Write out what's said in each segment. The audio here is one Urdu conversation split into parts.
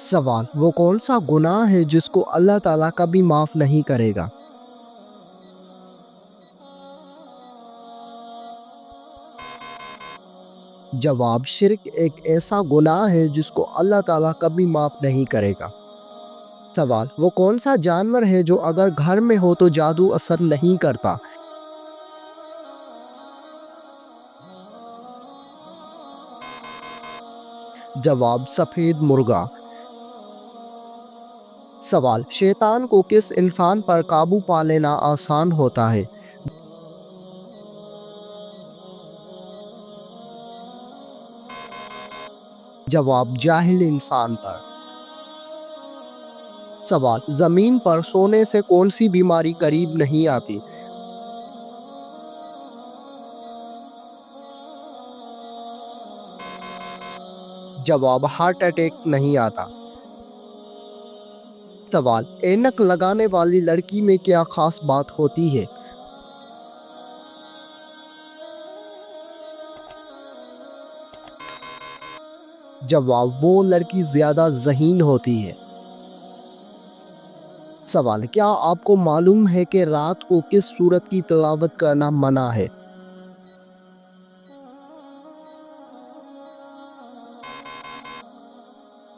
سوال: وہ کون سا گناہ ہے جس کو اللہ تعالیٰ کبھی معاف نہیں کرے گا؟ جواب: شرک ایک ایسا گناہ ہے جس کو اللہ تعالیٰ کبھی معاف نہیں کرے گا۔ سوال: وہ کون سا جانور ہے جو اگر گھر میں ہو تو جادو اثر نہیں کرتا؟ جواب: سفید مرغا۔ سوال: شیطان کو کس انسان پر قابو پا لینا آسان ہوتا ہے؟ جواب: جاہل انسان پر۔ سوال: زمین پر سونے سے کون سی بیماری قریب نہیں آتی؟ جواب: ہارٹ اٹیک نہیں آتا۔ سوال: اینک لگانے والی لڑکی میں کیا خاص بات ہوتی ہے؟ جواب: وہ لڑکی زیادہ ذہین ہوتی ہے۔ سوال: کیا آپ کو معلوم ہے کہ رات کو کس سورت کی تلاوت کرنا منع ہے؟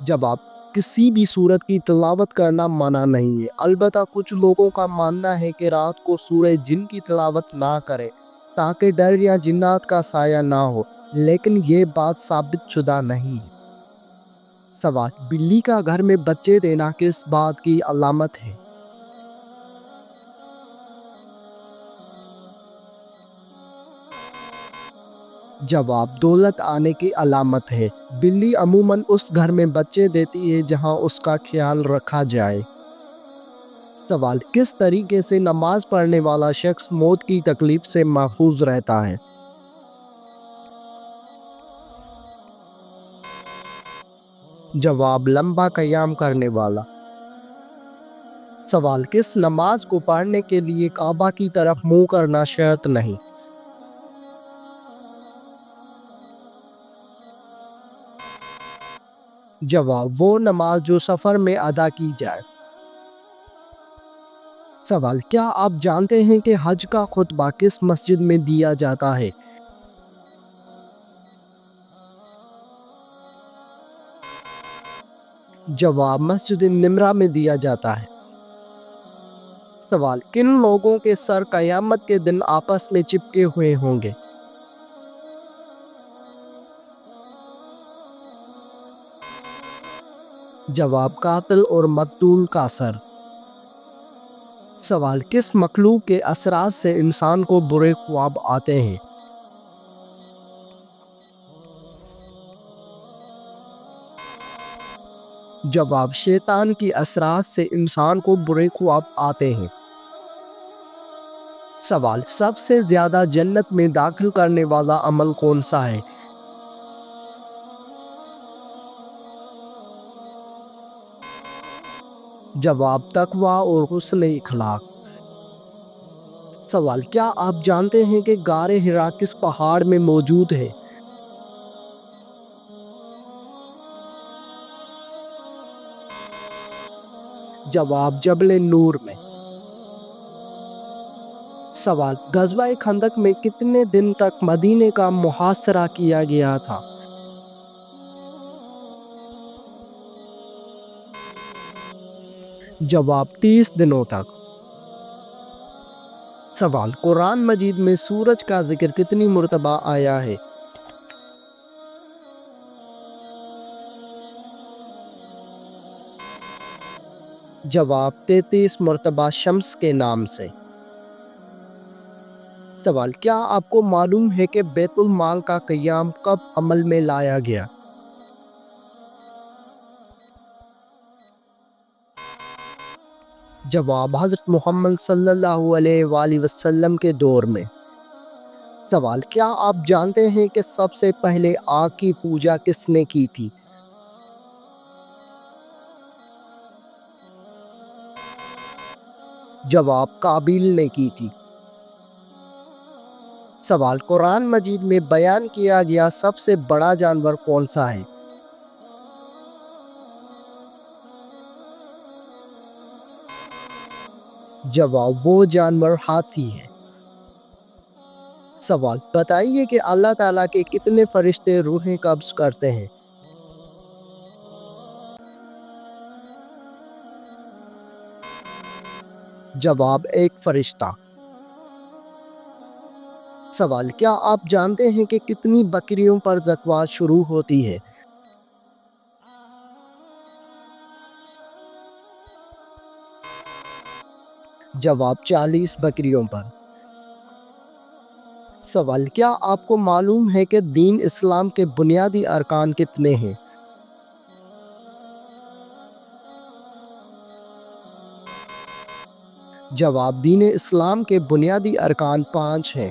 جواب: کسی بھی سورت کی تلاوت کرنا منع نہیں ہے، البتہ کچھ لوگوں کا ماننا ہے کہ رات کو سورہ جن کی تلاوت نہ کرے تاکہ ڈر یا جنات کا سایہ نہ ہو، لیکن یہ بات ثابت شدہ نہیں ہے۔ سوال: بلی کا گھر میں بچے دینا کس بات کی علامت ہے؟ جواب: دولت آنے کی علامت ہے۔ بلی عموماً اس گھر میں بچے دیتی ہے جہاں اس کا خیال رکھا جائے۔ سوال: کس طریقے سے نماز پڑھنے والا شخص موت کی تکلیف سے محفوظ رہتا ہے؟ جواب: لمبا قیام کرنے والا۔ سوال: کس نماز کو پڑھنے کے لیے کعبہ کی طرف منہ کرنا شرط نہیں؟ جواب: وہ نماز جو سفر میں ادا کی جائے۔ سوال: کیا آپ جانتے ہیں کہ حج کا خطبہ کس مسجد میں دیا جاتا ہے؟ جواب: مسجد نمرہ میں دیا جاتا ہے۔ سوال: کن لوگوں کے سر قیامت کے دن آپس میں چپکے ہوئے ہوں گے؟ جواب: قاتل اور مقتول کا سر۔ سوال: کس مخلوق کے اثرات سے انسان کو برے خواب آتے ہیں؟ جواب: شیطان کی اثرات سے انسان کو برے خواب آتے ہیں۔ سوال: سب سے زیادہ جنت میں داخل کرنے والا عمل کون سا ہے؟ جواب: تقویٰ اور حسن اخلاق۔ سوال: کیا آپ جانتے ہیں کہ غار حرا کس پہاڑ میں موجود ہے؟ جواب: جبل نور میں۔ سوال: غزوہ خندق میں کتنے دن تک مدینے کا محاصرہ کیا گیا تھا؟ جواب: 30 دنوں تک۔ سوال: قرآن مجید میں سورج کا ذکر کتنی مرتبہ آیا ہے؟ جواب: 33 مرتبہ شمس کے نام سے۔ سوال: کیا آپ کو معلوم ہے کہ بیت المال کا قیام کب عمل میں لایا گیا؟ جواب: حضرت محمد صلی اللہ علیہ وآلہ وسلم کے دور میں۔ سوال: کیا آپ جانتے ہیں کہ سب سے پہلے آگ کی پوجا کس نے کی تھی؟ جواب: قابیل نے کی تھی۔ سوال: قرآن مجید میں بیان کیا گیا سب سے بڑا جانور کون سا ہے؟ جواب وہ جانور ہاتھی ہے۔ سوال بتائیے کہ اللہ تعالیٰ کے کتنے فرشتے روحیں قبض کرتے ہیں؟ جواب ایک فرشتہ۔ سوال کیا آپ جانتے ہیں کہ کتنی بکریوں پر زکوٰۃ شروع ہوتی ہے؟ جواب 40 بکریوں پر۔ سوال کیا آپ کو معلوم ہے کہ دین اسلام کے بنیادی ارکان کتنے ہیں؟ جواب دین اسلام کے بنیادی ارکان 5 ہیں۔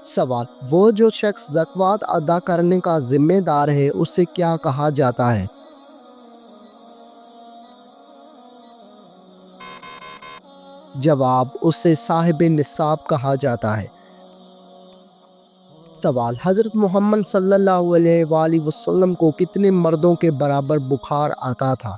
سوال وہ جو شخص زکوٰۃ ادا کرنے کا ذمہ دار ہے اسے کیا کہا جاتا ہے؟ جواب اسے صاحب نصاب کہا جاتا ہے۔ سوال حضرت محمد صلی اللہ علیہ وآلہ وسلم کو کتنے مردوں کے برابر بخار آتا تھا؟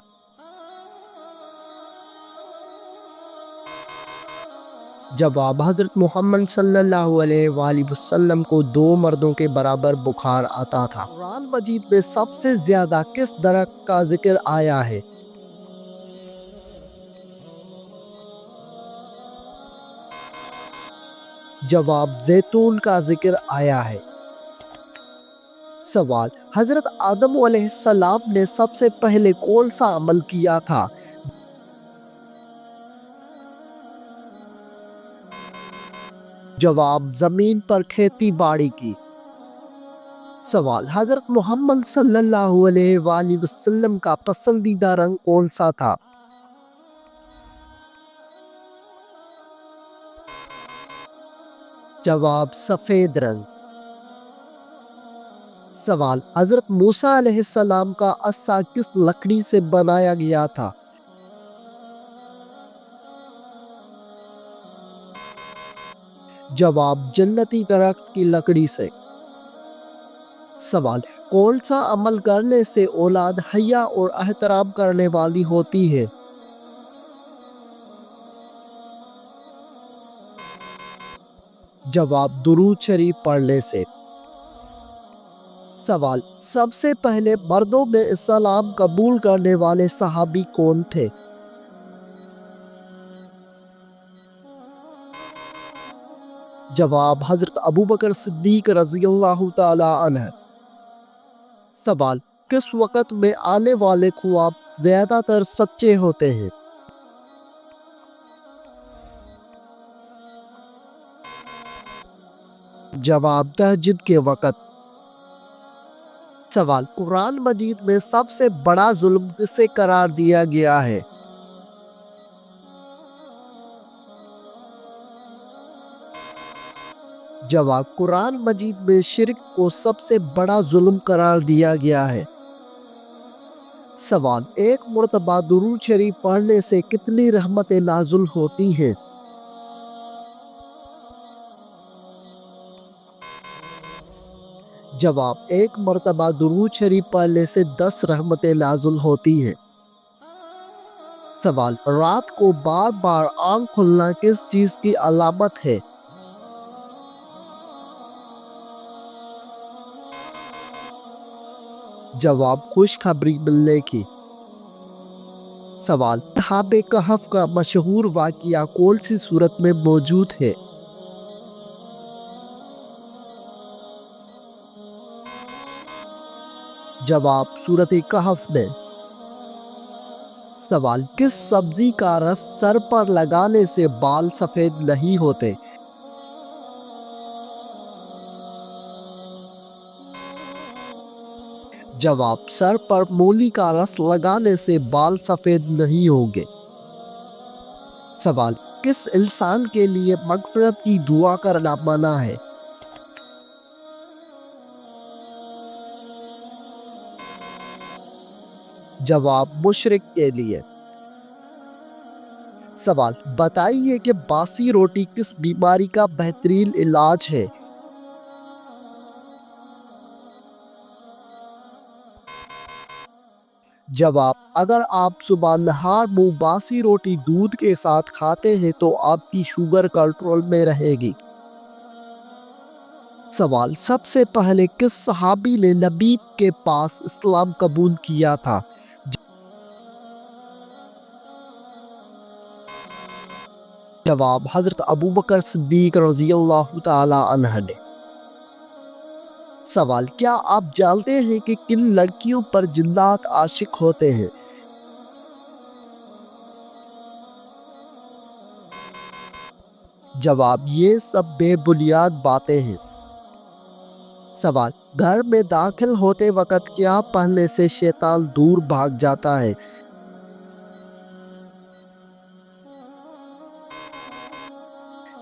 جواب حضرت محمد صلی اللہ علیہ وآلہ وسلم کو 2 مردوں کے برابر بخار آتا تھا۔ قرآن مجید میں سب سے زیادہ کس درخت کا ذکر آیا ہے؟ جواب زیتون کا ذکر آیا ہے۔ سوال حضرت آدم علیہ السلام نے سب سے پہلے کون سا عمل کیا تھا؟ جواب زمین پر کھیتی باڑی کی۔ سوال حضرت محمد صلی اللہ علیہ وآلہ وسلم کا پسندیدہ رنگ کون سا تھا؟ جواب سفید رنگ۔ سوال حضرت موسیٰ علیہ السلام کا عصا کس لکڑی سے بنایا گیا تھا؟ جواب جنتی درخت کی لکڑی سے۔ سوال کون سا عمل کرنے سے اولاد حیا اور احترام کرنے والی ہوتی ہے؟ جواب درود شریف پڑھنے سے۔ سوال سب سے پہلے مردوں میں اسلام قبول کرنے والے صحابی کون تھے؟ جواب حضرت ابوبکر صدیق رضی اللہ تعالی عنہ۔ سوال کس وقت میں آنے والے خواب زیادہ تر سچے ہوتے ہیں؟ جواب تہجد کے وقت۔ سوال قرآن مجید میں سب سے بڑا ظلم کسے قرار دیا گیا ہے؟ جواب قرآن مجید میں شرک کو سب سے بڑا ظلم قرار دیا گیا ہے۔ سوال ایک مرتبہ درود شریف پڑھنے سے کتنی رحمتیں نازل ہوتی ہیں؟ جواب ایک مرتبہ درود شریف پڑھنے سے 10 رحمتیں نازل ہوتی ہیں۔ سوال رات کو بار بار آنکھ کھلنا کس چیز کی علامت ہے؟ جواب خوشخبری ملنے کی۔ سوال اصحاب کہف کا مشہور واقعہ کون سی سورت میں موجود ہے؟ جواب سورت کہف میں۔ سوال کس سبزی کا رس سر پر لگانے سے بال سفید نہیں ہوتے؟ جواب سر پر مولی کا رس لگانے سے بال سفید نہیں ہوں گے۔ سوال کس انسان کے لیے مغفرت کی دعا کرنا منع ہے؟ جواب مشرک کے لیے۔ سوال بتائیے کہ باسی روٹی کس بیماری کا بہترین علاج ہے؟ جواب: اگر آپ صبح نہار منہ باسی روٹی دودھ کے ساتھ کھاتے ہیں تو آپ کی شوگر کنٹرول میں رہے گی۔ سوال: سب سے پہلے کس صحابی نے نبی کے پاس اسلام قبول کیا تھا؟ جواب: حضرت ابوبکر صدیق رضی اللہ تعالی عنہ نے۔ سوال: کیا آپ جانتے ہیں کہ کن لڑکیوں پر جنات عاشق ہوتے ہیں؟ جواب: یہ سب بے بنیاد باتیں ہیں۔ سوال: گھر میں داخل ہوتے وقت کیا پہننے سے شیطان دور بھاگ جاتا ہے؟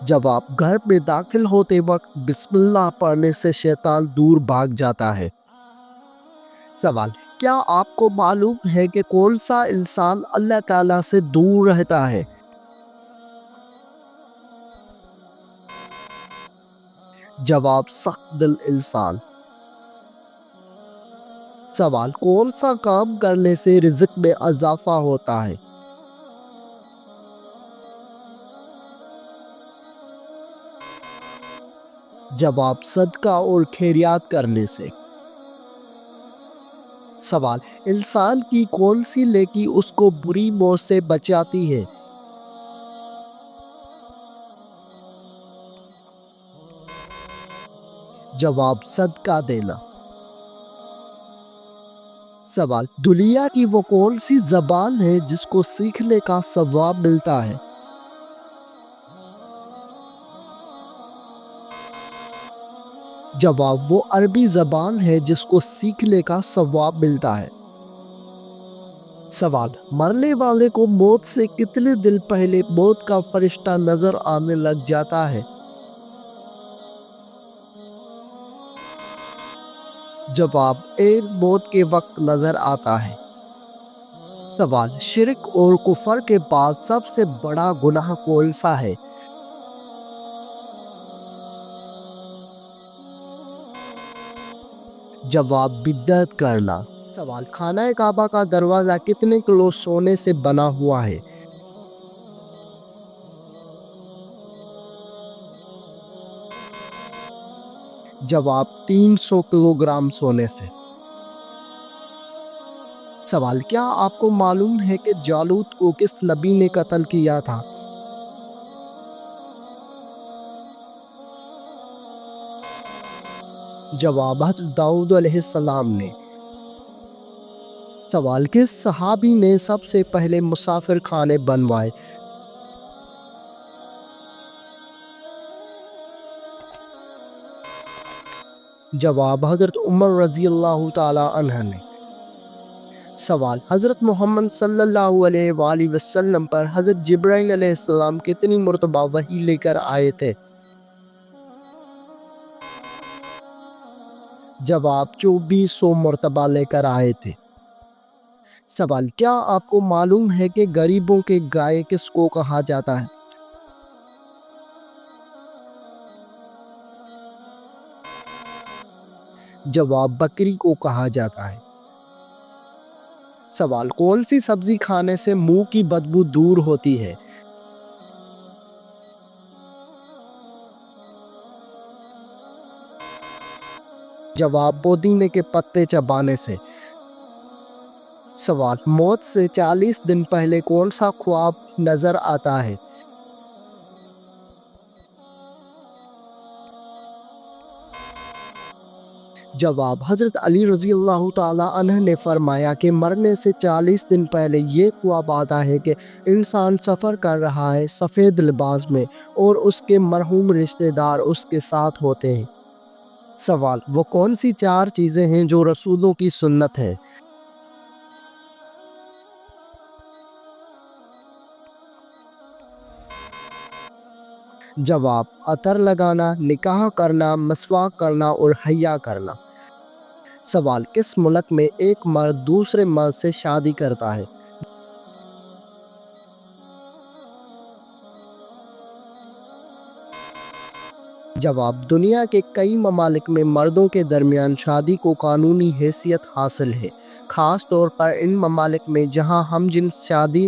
جواب: گھر میں داخل ہوتے وقت بسم اللہ پڑھنے سے شیطان دور بھاگ جاتا ہے۔ سوال: کیا آپ کو معلوم ہے کہ کون سا انسان اللہ تعالیٰ سے دور رہتا ہے؟ جواب: سخت دل انسان۔ سوال: کون سا کام کرنے سے رزق میں اضافہ ہوتا ہے؟ جواب: صدقہ اور خیرات کرنے سے۔ سوال: انسان کی کون سی نیکی اس کو بری موت سے بچاتی ہے؟ جواب: صدقہ دینا۔ سوال: دنیا کی وہ کون سی زبان ہے جس کو سیکھنے کا ثواب ملتا ہے؟ جواب: وہ عربی زبان ہے جس کو سیکھنے کا ثواب ملتا ہے۔ سوال: مرنے والے کو موت سے کتنے دن پہلے موت کا فرشتہ نظر آنے لگ جاتا ہے؟ جواب: ایک موت کے وقت نظر آتا ہے۔ سوال: شرک اور کفر کے بعد سب سے بڑا گناہ کون سا ہے؟ جواب: بدعت کرنا۔ سوال: خانہ کعبہ کا دروازہ کتنے کلو سونے سے بنا ہوا ہے؟ جواب: 300 کلو گرام سونے سے۔ سوال: کیا آپ کو معلوم ہے کہ جالوت کو کس نبی نے قتل کیا تھا؟ جواب: حضرت داؤد علیہ السلام نے۔ سوال: کس صحابی نے سب سے پہلے مسافر خانے بنوائے؟ جواب: حضرت عمر رضی اللہ تعالی عنہ نے۔ سوال: حضرت محمد صلی اللہ علیہ وآلہ وسلم پر حضرت جبرائیل علیہ السلام کتنی مرتبہ وحی لے کر آئے تھے؟ جواب: 2400 مرتبہ لے کر آئے تھے۔ سوال: کیا آپ کو معلوم ہے کہ غریبوں کے گائے کس کو کہا جاتا ہے؟ جواب: بکری کو کہا جاتا ہے۔ سوال: کون سی سبزی کھانے سے منہ کی بدبو دور ہوتی ہے؟ جواب: پودینے کے پتے چبانے سے۔ سوال: موت سے 40 دن پہلے کون سا خواب نظر آتا ہے؟ جواب: حضرت علی رضی اللہ تعالی عنہ نے فرمایا کہ مرنے سے 40 دن پہلے یہ خواب آتا ہے کہ انسان سفر کر رہا ہے سفید لباس میں اور اس کے مرحوم رشتہ دار اس کے ساتھ ہوتے ہیں۔ سوال: وہ کون سی 4 چیزیں ہیں جو رسولوں کی سنت ہے؟ جواب: عطر لگانا، نکاح کرنا، مسواک کرنا اور حیا کرنا۔ سوال: کس ملک میں ایک مرد دوسرے مرد سے شادی کرتا ہے؟ جواب: دنیا کے کئی ممالک میں مردوں کے درمیان شادی کو قانونی حیثیت حاصل ہے، خاص طور پر ان ممالک میں جہاں ہم جنس شادی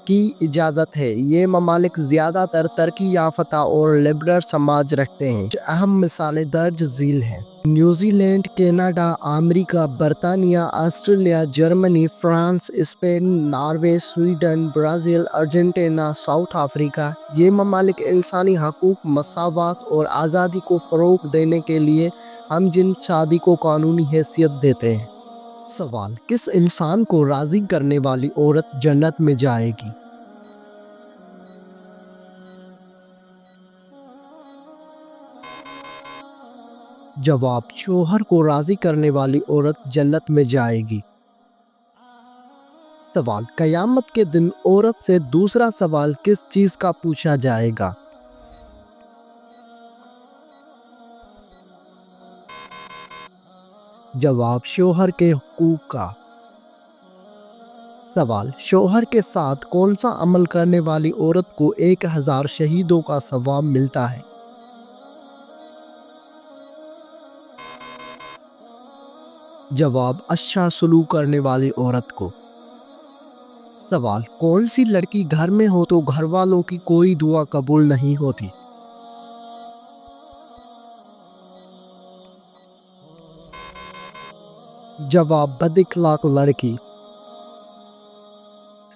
کی اجازت ہے۔ یہ ممالک زیادہ تر ترقی یافتہ اور لبرل سماج رکھتے ہیں۔ کچھ اہم مثالیں درج ذیل ہیں: نیوزی لینڈ، کینیڈا، امریکہ، برطانیہ، آسٹریلیا، جرمنی، France, Spain, Norway, Sweden, Brazil, Argentina, south Africa. یہ ممالک انسانی حقوق، مساوات اور آزادی کو فروغ دینے کے لیے ہم جنس شادی کو قانونی حیثیت دیتے ہیں۔ سوال: کس انسان کو راضی کرنے والی عورت جنت میں جائے گی؟ جواب: شوہر کو راضی کرنے والی عورت جنت میں جائے گی۔ سوال: قیامت کے دن عورت سے دوسرا سوال کس چیز کا پوچھا جائے گا؟ جواب: شوہر کے حقوق کا۔ سوال: شوہر کے ساتھ کون سا عمل کرنے والی عورت کو 1000 شہیدوں کا ثواب ملتا ہے؟ جواب: اچھا سلوک کرنے والی عورت کو۔ سوال: کون سی لڑکی گھر میں ہو تو گھر والوں کی کوئی دعا قبول نہیں ہوتی؟ جواب: بد اخلاق لڑکی۔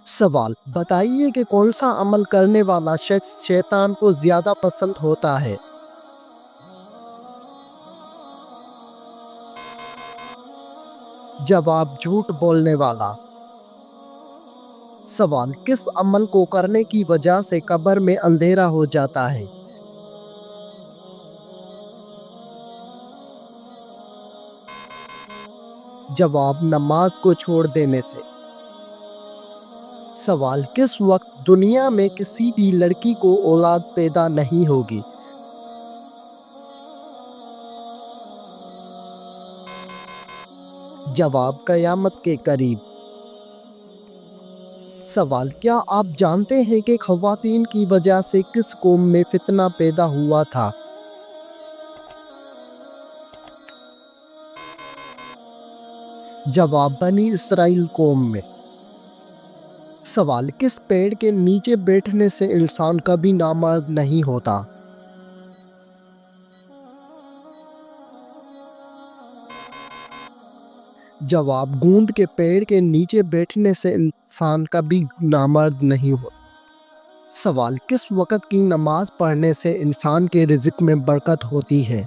سوال: بتائیے کہ کون سا عمل کرنے والا شخص شیطان کو زیادہ پسند ہوتا ہے؟ جواب: جھوٹ بولنے والا۔ سوال: کس عمل کو کرنے کی وجہ سے قبر میں اندھیرا ہو جاتا ہے؟ جواب: نماز کو چھوڑ دینے سے۔ سوال: کس وقت دنیا میں کسی بھی لڑکی کو اولاد پیدا نہیں ہوگی؟ جواب: قیامت کے قریب۔ سوال: کیا آپ جانتے ہیں کہ خواتین کی وجہ سے کس قوم میں فتنہ پیدا ہوا تھا؟ جواب: بنی اسرائیل قوم میں۔ سوال: کس پیڑ کے نیچے بیٹھنے سے انسان کبھی نامرد نہیں ہوتا؟ جواب: گوند کے پیڑ کے نیچے بیٹھنے سے انسان کبھی نامرد نہیں ہوتا۔ سوال: کس وقت کی نماز پڑھنے سے انسان کے رزق میں برکت ہوتی ہے؟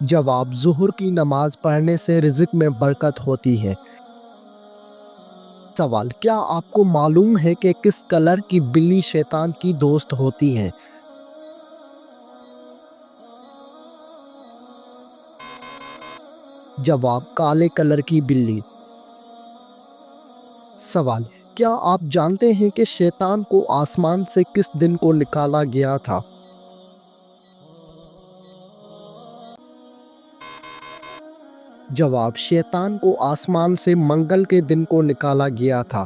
جواب: ظہر کی نماز پڑھنے سے رزق میں برکت ہوتی ہے۔ سوال: کیا آپ کو معلوم ہے کہ کس کلر کی بلی شیطان کی دوست ہوتی ہے؟ جواب: کالے کلر کی بلی۔ سوال: کیا آپ جانتے ہیں کہ شیطان کو آسمان سے کس دن کو نکالا گیا تھا؟ جواب: شیطان کو آسمان سے منگل کے دن کو نکالا گیا تھا۔